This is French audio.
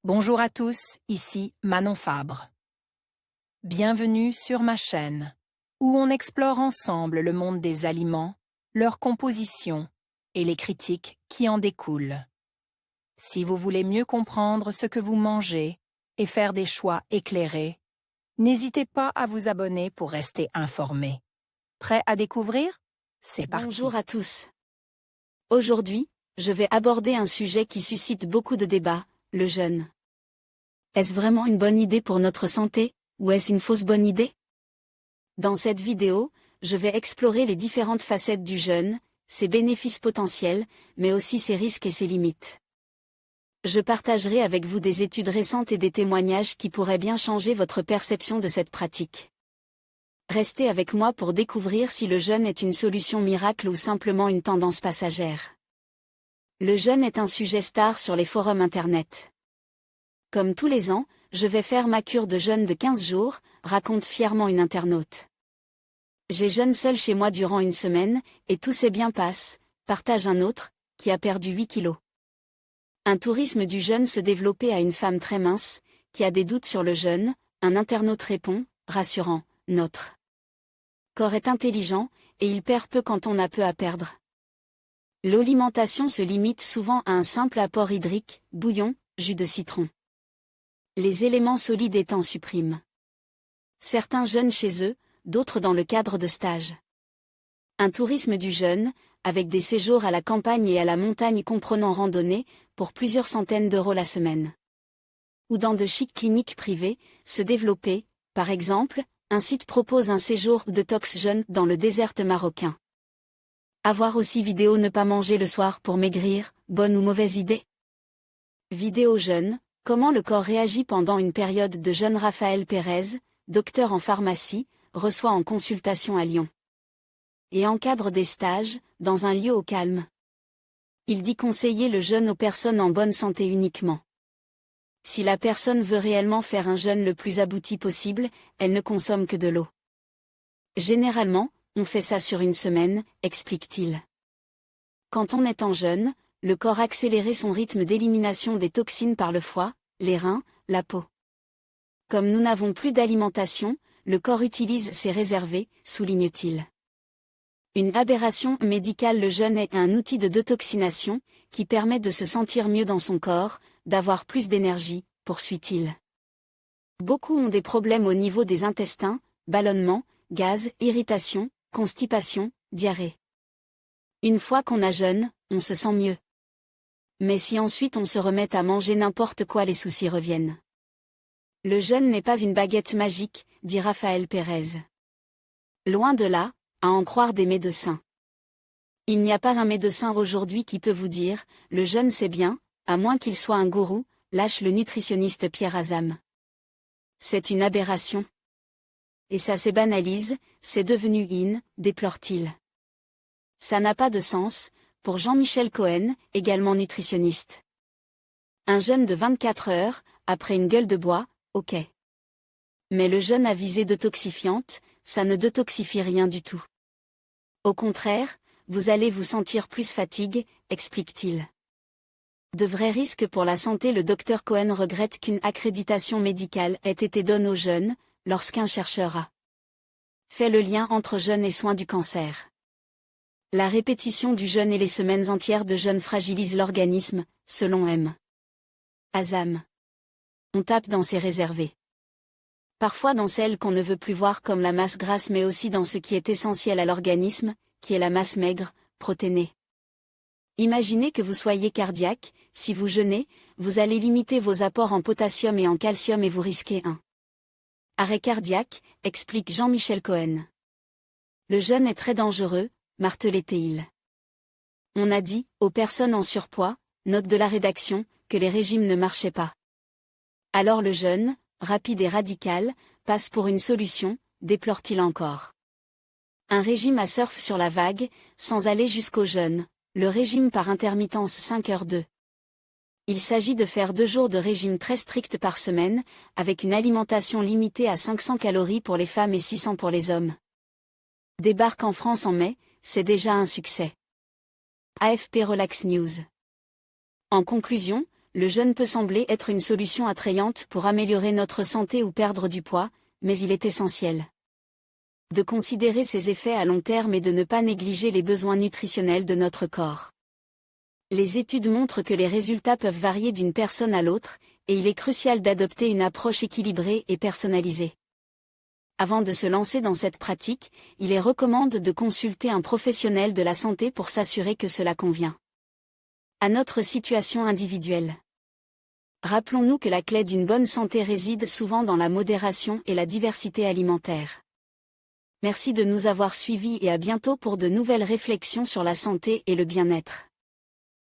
Bonjour à tous, ici Manon Fabre. Bienvenue sur ma chaîne, où on explore ensemble le monde des aliments, leur composition et les critiques qui en découlent. Si vous voulez mieux comprendre ce que vous mangez et faire des choix éclairés, n'hésitez pas à vous abonner pour rester informé. Prêt à découvrir? C'est parti. Bonjour à tous. Aujourd'hui, je vais aborder un sujet qui suscite beaucoup de débats, le jeûne. Est-ce vraiment une bonne idée pour notre santé, ou est-ce une fausse bonne idée? Dans cette vidéo, je vais explorer les différentes facettes du jeûne, ses bénéfices potentiels, mais aussi ses risques et ses limites. Je partagerai avec vous des études récentes et des témoignages qui pourraient bien changer votre perception de cette pratique. Restez avec moi pour découvrir si le jeûne est une solution miracle ou simplement une tendance passagère. Le jeûne est un sujet star sur les forums internet. Comme tous les ans, je vais faire ma cure de jeûne de 15 jours, raconte fièrement une internaute. J'ai jeûne seul chez moi durant une semaine, et tout s'est bien passe, partage un autre, qui a perdu 8 kilos. Un tourisme du jeûne se développait à une femme très mince, qui a des doutes sur le jeûne, un internaute répond, rassurant, notre corps est intelligent, et il perd peu quand on a peu à perdre. L'alimentation se limite souvent à un simple apport hydrique, bouillon, jus de citron. Les éléments solides étant supprimes. Certains jeûnent chez eux, d'autres dans le cadre de stages. Un tourisme du jeûne, avec des séjours à la campagne et à la montagne comprenant randonnée, pour plusieurs centaines d'euros la semaine. Ou dans de chics cliniques privées, se développer, par exemple, un site propose un séjour de tox jeûne dans le désert marocain. Avoir aussi vidéo ne pas manger le soir pour maigrir, bonne ou mauvaise idée? Vidéo jeûne. Comment le corps réagit pendant une période de jeûne? Raphaël Pérez, docteur en pharmacie, reçoit en consultation à Lyon. Et encadre des stages, dans un lieu au calme. Il dit conseiller le jeûne aux personnes en bonne santé uniquement. Si la personne veut réellement faire un jeûne le plus abouti possible, elle ne consomme que de l'eau. Généralement, on fait ça sur une semaine, explique-t-il. Quand on est en jeûne, le corps accélère son rythme d'élimination des toxines par le foie, les reins, la peau. Comme nous n'avons plus d'alimentation, le corps utilise ses réservés, souligne-t-il. Une aberration médicale. Le jeûne est un outil de détoxination, qui permet de se sentir mieux dans son corps, d'avoir plus d'énergie, poursuit-il. Beaucoup ont des problèmes au niveau des intestins, ballonnement, gaz, irritation, constipation, diarrhée. Une fois qu'on a jeûne, on se sent mieux. Mais si ensuite on se remet à manger n'importe quoi, les soucis reviennent. Le jeûne n'est pas une baguette magique, dit Raphaël Pérez. Loin de là, à en croire des médecins. Il n'y a pas un médecin aujourd'hui qui peut vous dire, le jeûne c'est bien, à moins qu'il soit un gourou, lâche le nutritionniste Pierre Azam. C'est une aberration. Et ça se banalise, c'est devenu in, déplore-t-il. Ça n'a pas de sens, pour Jean-Michel Cohen, également nutritionniste. Un jeûne de 24 heures, après une gueule de bois, ok. Mais le jeûne à visée détoxifiante, ça ne détoxifie rien du tout. Au contraire, vous allez vous sentir plus fatigué, explique-t-il. De vrais risques pour la santé. Le docteur Cohen regrette qu'une accréditation médicale ait été donnée aux jeunes, lorsqu'un chercheur a fait le lien entre jeûne et soins du cancer. La répétition du jeûne et les semaines entières de jeûne fragilisent l'organisme, selon M. Azam. On tape dans ses réservés. Parfois dans celles qu'on ne veut plus voir comme la masse grasse, mais aussi dans ce qui est essentiel à l'organisme, qui est la masse maigre, protéinée. Imaginez que vous soyez cardiaque, si vous jeûnez, vous allez limiter vos apports en potassium et en calcium et vous risquez un arrêt cardiaque, explique Jean-Michel Cohen. Le jeûne est très dangereux, martelait-il. On a dit, aux personnes en surpoids, note de la rédaction, que les régimes ne marchaient pas. Alors le jeûne, rapide et radical, passe pour une solution, déplore-t-il encore. Un régime à surf sur la vague, sans aller jusqu'au jeûne, le régime par intermittence 5h2. Il s'agit de faire 2 jours de régime très strict par semaine, avec une alimentation limitée à 500 calories pour les femmes et 600 pour les hommes. Débarque en France en mai, c'est déjà un succès. AFP Relax News. En conclusion, Le jeûne peut sembler être une solution attrayante pour améliorer notre santé ou perdre du poids, mais il est essentiel de considérer ses effets à long terme et de ne pas négliger les besoins nutritionnels de notre corps. Les études montrent que les résultats peuvent varier d'une personne à l'autre, et il est crucial d'adopter une approche équilibrée et personnalisée. Avant de se lancer dans cette pratique, il est recommandé de consulter un professionnel de la santé pour s'assurer que cela convient à notre situation individuelle. Rappelons-nous que la clé d'une bonne santé réside souvent dans la modération et la diversité alimentaire. Merci de nous avoir suivis et à bientôt pour de nouvelles réflexions sur la santé et le bien-être.